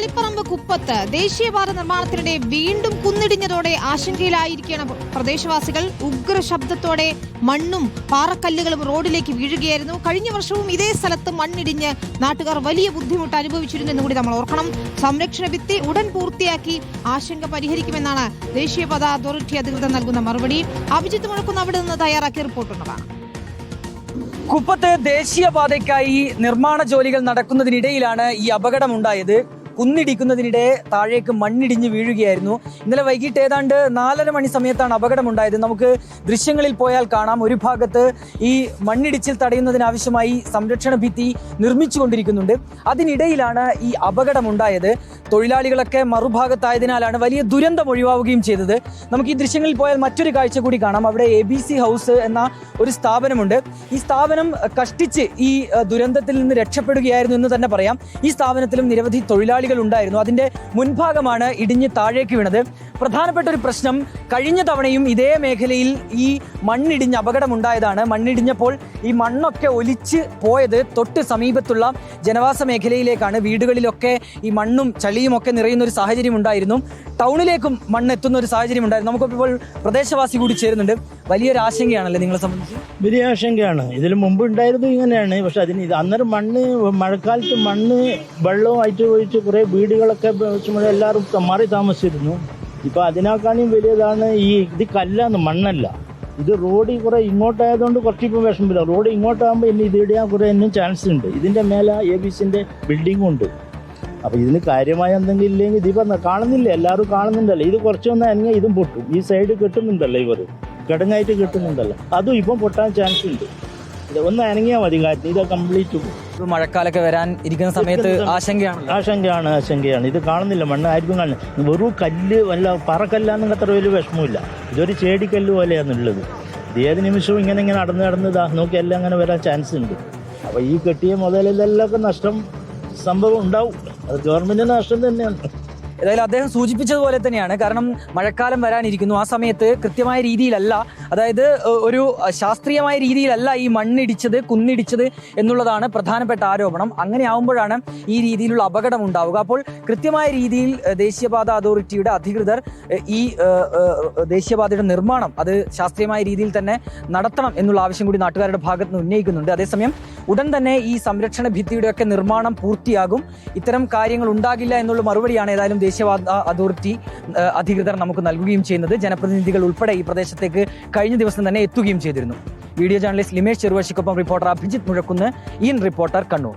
തളിപ്പറമ്പ് കുപ്പത്ത് ദേശീയപാത നിർമ്മാണത്തിനിടെ വീണ്ടും കുന്നിടിഞ്ഞതോടെ ആശങ്കയിലായിരിക്കുകയാണ് പ്രദേശവാസികൾ. ഉഗ്ര ശബ്ദത്തോടെ മണ്ണും പാറക്കല്ലുകളും റോഡിലേക്ക് വീഴുകയായിരുന്നു. കഴിഞ്ഞ വർഷവും ഇതേ സ്ഥലത്ത് മണ്ണിടിഞ്ഞ് നാട്ടുകാർ വലിയ ബുദ്ധിമുട്ട് അനുഭവിച്ചിരുന്നു എന്ന് കൂടി നമ്മൾ ഓർക്കണം. സംരക്ഷണ ഭിത്തി ഉടൻ പൂർത്തിയാക്കി ആശങ്ക പരിഹരിക്കുമെന്നാണ് ദേശീയപാത അതോറിറ്റി അധികൃതർ നൽകുന്ന മറുപടി. അഭിജിത്ത് മുഴക്കുന്ന അവിടെ നിന്ന് തയ്യാറാക്കിയ റിപ്പോർട്ടുള്ളതാണ്. കുപ്പത്ത് ദേശീയപാതയ്ക്കായി നിർമ്മാണ ജോലികൾ നടക്കുന്നതിനിടയിലാണ് ഈ അപകടമുണ്ടായത്. കുന്നിടിക്കുന്നതിനിടെ താഴേക്ക് മണ്ണിടിഞ്ഞ് വീഴുകയായിരുന്നു. ഇന്നലെ വൈകിട്ട് ഏതാണ്ട് 4:30 മണി സമയത്താണ് അപകടമുണ്ടായത്. നമുക്ക് ദൃശ്യങ്ങളിൽ പോയാൽ കാണാം, ഒരു ഭാഗത്ത് ഈ മണ്ണിടിച്ചിൽ തടയുന്നതിനാവശ്യമായി സംരക്ഷണ ഭിത്തി നിർമ്മിച്ചുകൊണ്ടിരിക്കുന്നുണ്ട്. അതിനിടയിലാണ് ഈ അപകടമുണ്ടായത്. തൊഴിലാളികളൊക്കെ മറുഭാഗത്തായതിനാലാണ് വലിയ ദുരന്തം ഒഴിവാവുകയും ചെയ്തത്. നമുക്ക് ഈ ദൃശ്യങ്ങളിൽ പോയാൽ മറ്റൊരു കാഴ്ച കൂടി കാണാം. അവിടെ ABC ഹൗസ് എന്ന ഒരു സ്ഥാപനമുണ്ട്. ഈ സ്ഥാപനം കഷ്ടിച്ച് ഈ ദുരന്തത്തിൽ നിന്ന് രക്ഷപ്പെടുകയായിരുന്നു എന്ന് തന്നെ പറയാം. ഈ സ്ഥാപനത്തിലും നിരവധി തൊഴിലാളികൾ ഉണ്ടായിരുന്നു. അതിന്റെ മുൻഭാഗമാണ് ഇടിഞ്ഞ് താഴേക്ക് വീണത്. പ്രധാനപ്പെട്ട ഒരു പ്രശ്നം, കഴിഞ്ഞ തവണയും ഇതേ മേഖലയിൽ ഈ മണ്ണിടിഞ്ഞ് അപകടമുണ്ടായതാണ്. മണ്ണിടിഞ്ഞപ്പോൾ ഈ മണ്ണൊക്കെ ഒലിച്ച് പോയത് തൊട്ട് സമീപത്തുള്ള ജനവാസ മേഖലയിലേക്കാണ്. വീടുകളിലൊക്കെ ഈ മണ്ണും ചളിയും ഒക്കെ നിറയുന്ന ഒരു സാഹചര്യം ഉണ്ടായിരുന്നു. ടൗണിലേക്കും മണ്ണെത്തുന്ന ഒരു സാഹചര്യം ഉണ്ടായിരുന്നു. നമുക്കിപ്പോൾ പ്രദേശവാസി കൂടി ചേരുന്നുണ്ട്. വലിയൊരു ആശങ്കയാണല്ലേ നിങ്ങളെ സംബന്ധിച്ച്? വലിയ ആശങ്കയാണ്. ഇതിന് മുമ്പ് ഉണ്ടായിരുന്നു ഇങ്ങനെയാണ്. പക്ഷെ അന്നേരം മണ്ണ്, മഴക്കാലത്ത് മണ്ണ് വെള്ളമായിട്ട് ഒഴിച്ച് കുറേ വീടുകളൊക്കെ എല്ലാവരും മാറി താമസിച്ചിരുന്നു. ഇപ്പൊ അതിനേക്കാളും വലിയതാണ് ഇത് കല്ലാണ്, മണ്ണല്ല. ഇത് റോഡ് കുറെ ഇങ്ങോട്ടായതുകൊണ്ട് കുറച്ചിപ്പോൾ വിഷമില്ല. റോഡ് ഇങ്ങോട്ടാകുമ്പോൾ ഇനി ഇത് ഇടാൻ കുറെ ഇന്നും ചാൻസ് ഉണ്ട്. ഇതിന്റെ മേലെ ABCന്റെ ബിൽഡിങ്ങും ഉണ്ട്. അപ്പൊ ഇതിന് കാര്യമായ എന്തെങ്കിലും ഇല്ലെങ്കിൽ ഇതിപ്പോ കാണുന്നില്ല, എല്ലാവരും കാണുന്നുണ്ടല്ലോ. ഇത് കുറച്ചൊന്നും അനങ്ങിയാൽ ഇതും പൊട്ടും. ഈ സൈഡ് കെട്ടുന്നുണ്ടല്ലോ, ഇവർ കിടങ്ങായിട്ട് കെട്ടുന്നുണ്ടല്ലോ, അതും ഇപ്പം പൊട്ടാൻ ചാൻസ് ഉണ്ട്. ഒന്ന് അനങ്ങിയാൽ മതി, കാറ്റ് ഇത് കംപ്ലീറ്റ് പോകും. മഴക്കാലൊക്കെ വരാൻ ഇരിക്കുന്ന സമയത്ത് ആശങ്കയാണ്. ഇത് കാണുന്നില്ല, മണ്ണ് ആയിരിക്കും കാണുന്നത്. വെറും കല്ല്, വല്ല പറക്കല്ലാന്നും അത്ര വലിയ വിഷമമില്ല. ഇതൊരു ചേടിക്കല്ല് പോലെയാണുള്ളത്. ഇത് ഏത് നിമിഷവും ഇങ്ങനെ നടന്ന് നോക്കി എല്ലാം അങ്ങനെ വരാൻ ചാൻസ് ഉണ്ട്. അപ്പൊ ഈ കെട്ടിയ മുതലെല്ലാം നഷ്ടം സംഭവം ഉണ്ടാവും. അത് ഗവൺമെന്റിന് നഷ്ടം തന്നെയാണ്. ഏതായാലും അദ്ദേഹം സൂചിപ്പിച്ചതുപോലെ തന്നെയാണ്. കാരണം മഴക്കാലം വരാനിരിക്കുന്നു. ആ സമയത്ത് കൃത്യമായ രീതിയിലല്ല, അതായത് ഒരു ശാസ്ത്രീയമായ രീതിയിലല്ല ഈ മണ്ണിടിച്ചത്, കുന്നിടിച്ചത് എന്നുള്ളതാണ് പ്രധാനപ്പെട്ട ആരോപണം. അങ്ങനെ ആവുമ്പോഴാണ് ഈ രീതിയിലുള്ള അപകടം ഉണ്ടാവുക. അപ്പോൾ കൃത്യമായ രീതിയിൽ ദേശീയപാത അതോറിറ്റിയുടെ അധികൃതർ ഈ ദേശീയപാതയുടെ നിർമ്മാണം അത് ശാസ്ത്രീയമായ രീതിയിൽ തന്നെ നടത്തണം എന്നുള്ള ആവശ്യം കൂടി നാട്ടുകാരുടെ ഭാഗത്ത് നിന്ന് ഉന്നയിക്കുന്നുണ്ട്. അതേസമയം ഉടൻ തന്നെ ഈ സംരക്ഷണ ഭിത്തിയുടെയൊക്കെ നിർമ്മാണം പൂർത്തിയാകും. ഇത്തരം കാര്യങ്ങൾ ഉണ്ടാകില്ല എന്നുള്ള മറുപടിയാണ് ഏതായാലും ദേശീയപാത അതോറിറ്റി അധികൃതർ നമുക്ക് നൽകുകയും ചെയ്യുന്നത്. ജനപ്രതിനിധികൾ ഉൾപ്പെടെ ഈ പ്രദേശത്തേക്ക് കഴിഞ്ഞ ദിവസം തന്നെ എത്തുകയും ചെയ്തിരുന്നു. വീഡിയോ ജേർണലിസ്റ്റ് ലിമേഷ് ചെറുവശിക്കൊപ്പം റിപ്പോർട്ടർ അഭിജിത്ത് മുഴക്കുന്ന്, റിപ്പോർട്ടർ കണ്ണൂർ.